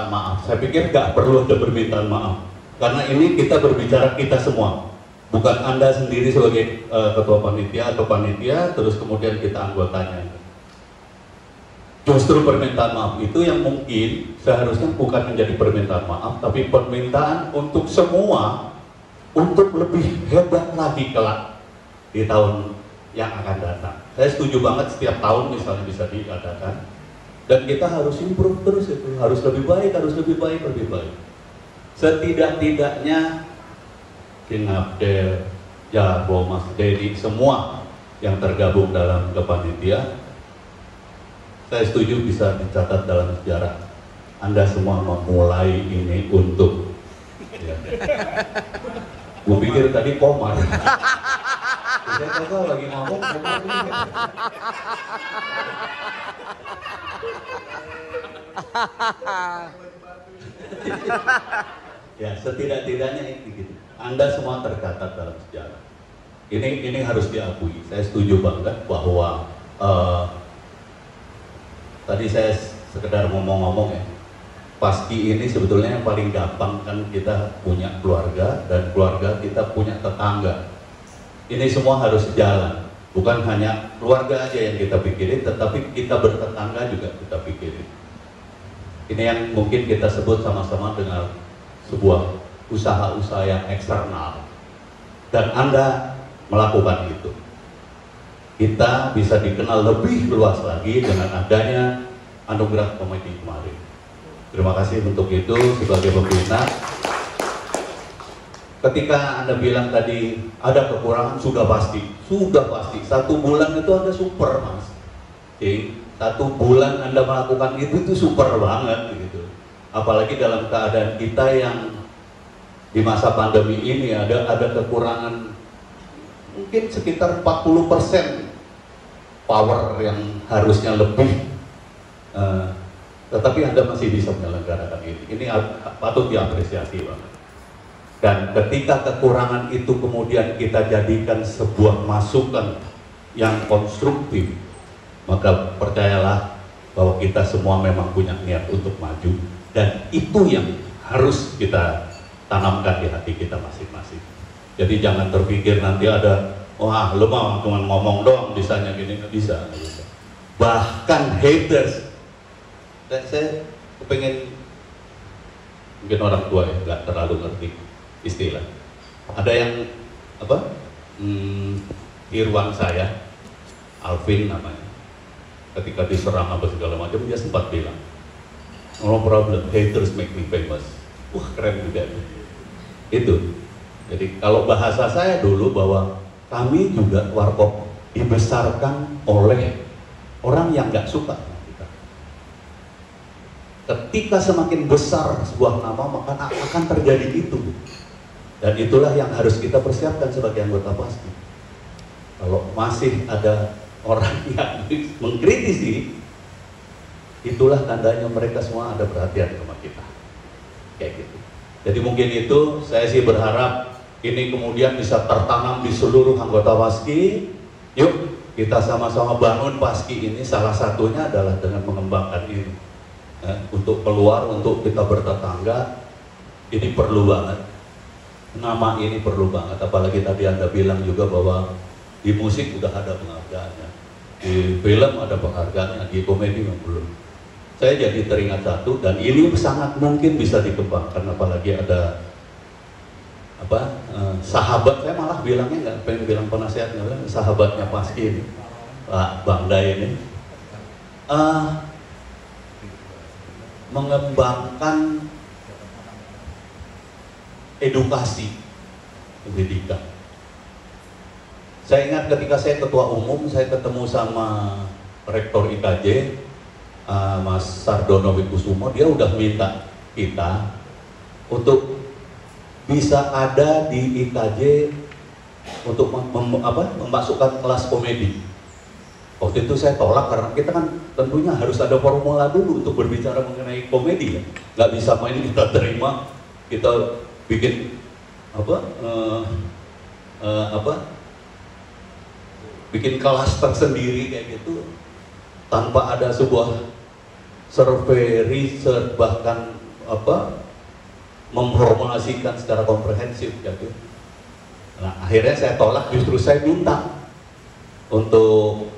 maaf. Saya pikir nggak perlu ada permintaan maaf, karena ini kita berbicara kita semua, bukan Anda sendiri sebagai ketua panitia atau panitia, terus kemudian kita anggotanya. Justru permintaan maaf itu yang mungkin seharusnya bukan menjadi permintaan maaf, tapi permintaan untuk semua untuk lebih hebat lagi kelak di tahun yang akan datang. Saya setuju banget setiap tahun misalnya bisa diadakan, dan kita harus improve terus, itu harus lebih baik, lebih baik. Setidak-tidaknya King Abdel, Jarwo, Mas Dedi, semua yang tergabung dalam kepanitiaan, saya setuju bisa dicatat dalam sejarah. Anda semua memulai ini untuk ya. Gue pikir tadi Komar. Saya tahu lagi ngomong Komar ini. Ya, setidak-tidaknya ini gitu. Anda semua tercatat dalam sejarah. Ini harus diakui. Saya setuju banget bahwa tadi saya sekedar ngomong-ngomong ya, Paski ini sebetulnya yang paling gampang kan, kita punya keluarga dan keluarga kita punya tetangga. Ini semua harus jalan, bukan hanya keluarga aja yang kita pikirin, tetapi kita bertetangga juga kita pikirin. Ini yang mungkin kita sebut sama-sama dengan sebuah usaha-usaha yang eksternal, dan Anda melakukan itu. Kita bisa dikenal lebih luas lagi dengan adanya anugerah komedi kemarin. Terima kasih untuk itu sebagai pembina. Ketika Anda bilang tadi ada kekurangan, sudah pasti. 1 bulan itu Anda super, Mas. Oke, 1 bulan Anda melakukan itu super banget gitu. Apalagi dalam keadaan kita yang di masa pandemi ini ada kekurangan mungkin sekitar 40% power yang harusnya lebih, tetapi Anda masih bisa menyelenggarakan ini. Ini patut diapresiasi banget. Dan ketika kekurangan itu kemudian kita jadikan sebuah masukan yang konstruktif, maka percayalah bahwa kita semua memang punya niat untuk maju, dan itu yang harus kita tanamkan di hati kita masing-masing. Jadi jangan terpikir nanti ada, wah lu mau cuma ngomong doang, bisanya gini, nggak bisa. Bahkan haters, saya kepengen, mungkin orang tua ya nggak terlalu ngerti istilah. Ada yang apa? Irwan saya, Alvin namanya, ketika diserang apa segala macam, dia sempat bilang, no problem, haters make me famous. Wah keren juga itu. Jadi kalau bahasa saya dulu bahwa kami juga Warkop dibesarkan oleh orang yang nggak suka sama kita. Ketika semakin besar sebuah nama, maka akan terjadi itu. Dan itulah yang harus kita persiapkan sebagai anggota Paski. Kalau masih ada orang yang mengkritisi, itulah tandanya mereka semua ada perhatian sama kita. Kayak gitu. Jadi mungkin itu saya sih berharap ini kemudian bisa tertanam di seluruh anggota Paski. Yuk kita sama-sama bangun Paski ini, salah satunya adalah dengan mengembangkan ini. Untuk keluar, untuk kita bertetangga, ini perlu banget. Nama ini perlu banget, apalagi tadi Anda bilang juga bahwa di musik udah ada penghargaannya, di film ada penghargaannya, di komedi belum. Saya jadi teringat satu, dan ini sangat mungkin bisa dikembangkan, apalagi ada sahabat, saya malah bilangnya nggak pengen bilang penasehatnya, sahabatnya Paski ini, Pak Bang Day ini, mengembangkan edukasi pendidikan. Saya ingat ketika saya ketua umum, saya ketemu sama rektor IKJ, Mas Sardono Wikusumo, dia udah minta kita untuk bisa ada di IKJ untuk memasukkan kelas komedi. Waktu itu saya tolak karena kita kan tentunya harus ada formula dulu untuk berbicara mengenai komedi ya. Nggak bisa main kita terima, kita bikin bikin kelas tersendiri kayak gitu tanpa ada sebuah survei, research, bahkan memformulasikan secara komprehensif gitu. Nah, akhirnya saya tolak, justru saya minta untuk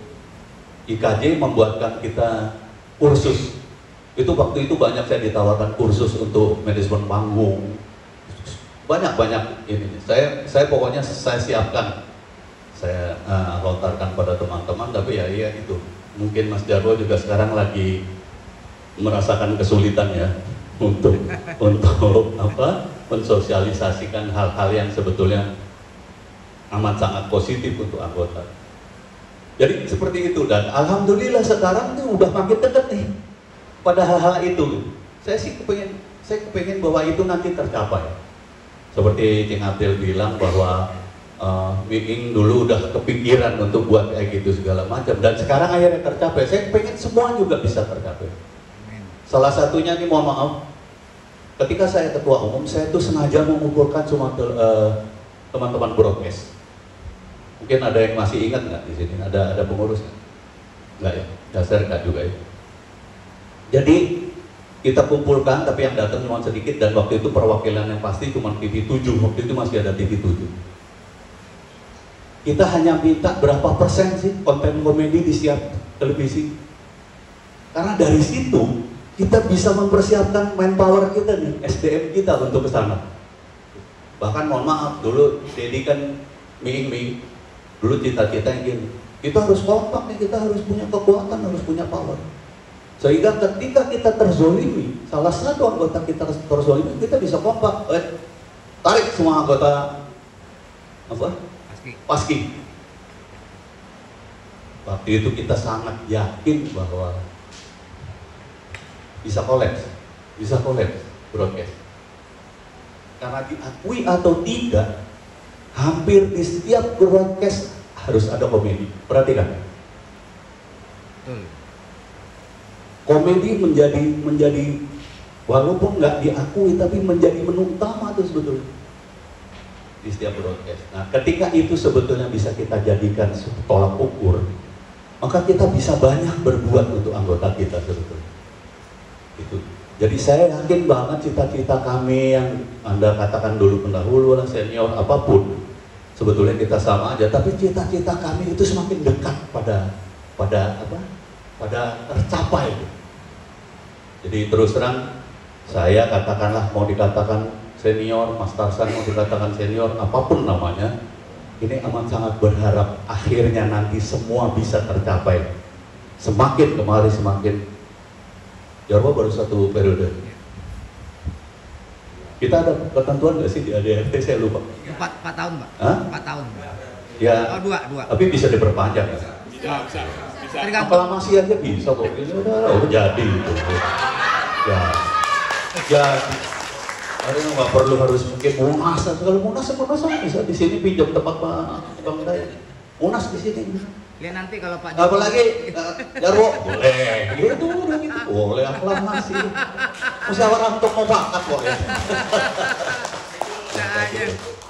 IKJ membuatkan kita kursus. Itu waktu itu banyak saya ditawarkan kursus untuk manajemen panggung. Banyak ini. Saya pokoknya saya siapkan. Saya lontarkan pada teman-teman, tapi ya iya itu. Mungkin Mas Jarwo juga sekarang lagi merasakan kesulitan ya untuk mensosialisasikan hal-hal yang sebetulnya amat sangat positif untuk anggota. Jadi seperti itu, dan alhamdulillah sekarang tuh udah makin dekat nih pada hal-hal itu. Saya kepengen bahwa itu nanti tercapai. Seperti Cing Abdel bilang bahwa Miing dulu udah kepikiran untuk buat kayak gitu segala macam, dan sekarang akhirnya tercapai. Saya pengen semua juga bisa tercapai. Salah satunya nih, mohon maaf, ketika saya ketua umum, saya tuh sengaja mengumpulkan semua teman-teman broadcast. Mungkin ada yang masih ingat nggak di sini? Ada pengurus nggak ya? Dasar nggak juga ya. Jadi kita kumpulkan, tapi yang datang cuma sedikit, dan waktu itu perwakilan yang pasti cuma TV 7. Waktu itu masih ada TV 7. Kita hanya minta berapa persen sih konten komedi di setiap televisi. Karena dari situ kita bisa mempersiapkan manpower kita nih, SDM kita untuk ke sana. Bahkan mohon maaf, dulu Dedi kan Miing dulu cita-cita yang gini, kita harus kompak nih, kita harus punya kekuatan, harus punya power. Sehingga ketika kita terzolimi, salah satu anggota kita terzolimi, kita bisa kompak, tarik semua anggota Paski. Waktu itu kita sangat yakin bahwa bisa kolaps broadcast. Karena diakui atau tidak, hampir di setiap broadcast harus ada komedi. Perhatikan. Komedi menjadi walaupun nggak diakui, tapi menjadi menu utama tuh sebetulnya di setiap broadcast. Nah, ketika itu sebetulnya bisa kita jadikan tolak ukur, maka kita bisa banyak berbuat untuk anggota kita sebetulnya. Itu. Jadi saya yakin banget cita-cita kami yang Anda katakan dulu pendahulu lah, senior apapun, sebetulnya kita sama aja, tapi cita-cita kami itu semakin dekat pada tercapai. Jadi terus terang, saya katakanlah, mau dikatakan senior, Mas Tarsan mau dikatakan senior, apapun namanya, ini amat sangat berharap akhirnya nanti semua bisa tercapai. Semakin kemari semakin. Jarwo baru 1 periode. Kita ada ketentuan nggak sih di ADRT? Saya lupa. 4 tahun, Pak. Hah? 4 tahun. Ya. Oh, 2. Tapi bisa diperpanjang. Bisa. Aklamasi aja bisa kok. Ini udah jadi gitu. Ya. Artinya nggak perlu harus mungkin Munas. Kalau Munas bisa di sini pinjam tempat Pak Bang Daya. Munas di sini. Lihat nanti kalau Pak Jokowi. Apalagi Jarwo boleh. Gitu udah gitu. Boleh aklamasi. Musyawarah untuk mufakat kok ya.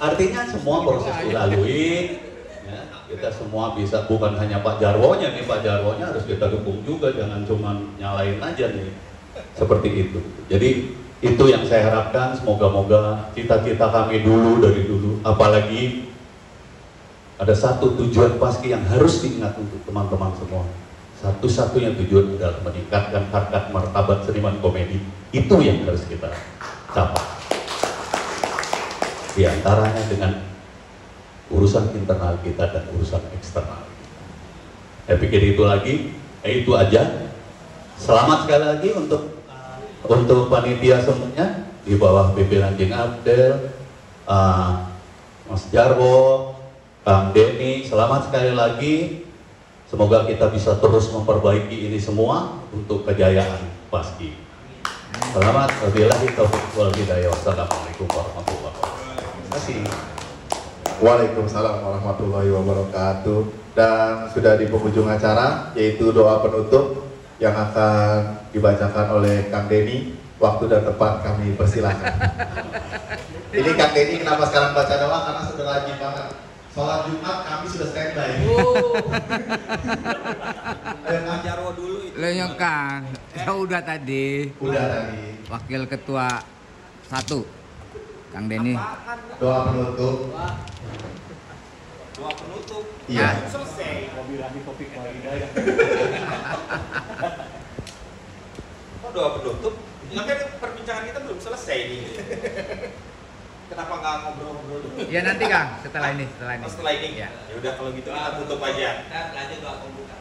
Artinya semua proses dilalui. Ya, kita semua bisa, bukan hanya Pak Jarwonya nih, Pak Jarwonya harus kita dukung juga, jangan cuma nyalain aja nih. Seperti itu. Jadi itu yang saya harapkan, semoga-moga cita-cita kami dari dulu, apalagi ada satu tujuan pasti yang harus diingat untuk teman-teman semua. Satu-satunya tujuan adalah meningkatkan harkat martabat seniman komedi. Itu yang harus kita capai. Di antaranya dengan urusan internal kita dan urusan eksternal. Saya pikir itu itu aja. Selamat sekali lagi untuk panitia semuanya di bawah pimpinan Cing Abdel, Mas Jarwo, Kang Denny, selamat sekali lagi. Semoga kita bisa terus memperbaiki ini semua untuk kejayaan Paski. Selamat, wabillahi taufiq wal hidayah. Wassalamualaikum warahmatullahi wabarakatuh. Terima kasih. Waalaikumsalam warahmatullahi wabarakatuh. Dan sudah di penghujung acara, yaitu doa penutup yang akan dibacakan oleh Kang Denny. Waktu dan tempat kami persilahkan. Ini Kang Denny kenapa sekarang baca doa? Karena sudah rajin banget. Sholat Jumat kami sudah standby. Ayo Kang. Jarwo dulu itu. Lo yang Kang, saya udah tadi. Udah tadi. Wakil Ketua 1, Kang Denny. Doa penutup. Doa penutup. Iya. Selesai. Kok doa penutup? Ya kan perbincangan kita belum selesai nih. Kenapa nggak ngobrol-ngobrol dulu? Ya nanti Kang, setelah ini. Oh, setelah ini. Ya. Ya udah kalau gitu kita tutup aja. Lanjut doa pembuka.